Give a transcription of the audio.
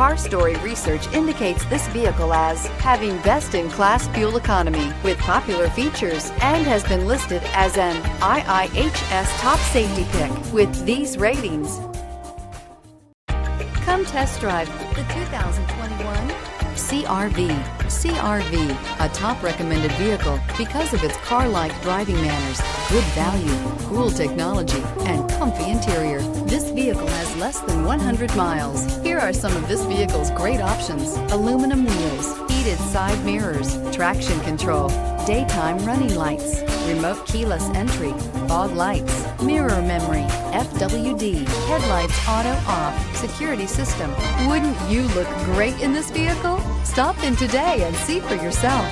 Car Story research indicates this vehicle as having best-in-class fuel economy with popular features and has been listed as an IIHS top safety pick with these ratings. Come test drive the 2021 CR-V. CR-V, a top recommended vehicle because of its car-like driving manners, good value, cool technology, and comfy interior. This vehicle has less than 100 miles. Here are some of this vehicle's great options: aluminum wheels, heated side mirrors, traction control, daytime running lights, remote keyless entry, fog lights, mirror memory, FWD, headlights auto off, security system. Wouldn't you look great in this vehicle? Stop in today and see for yourself.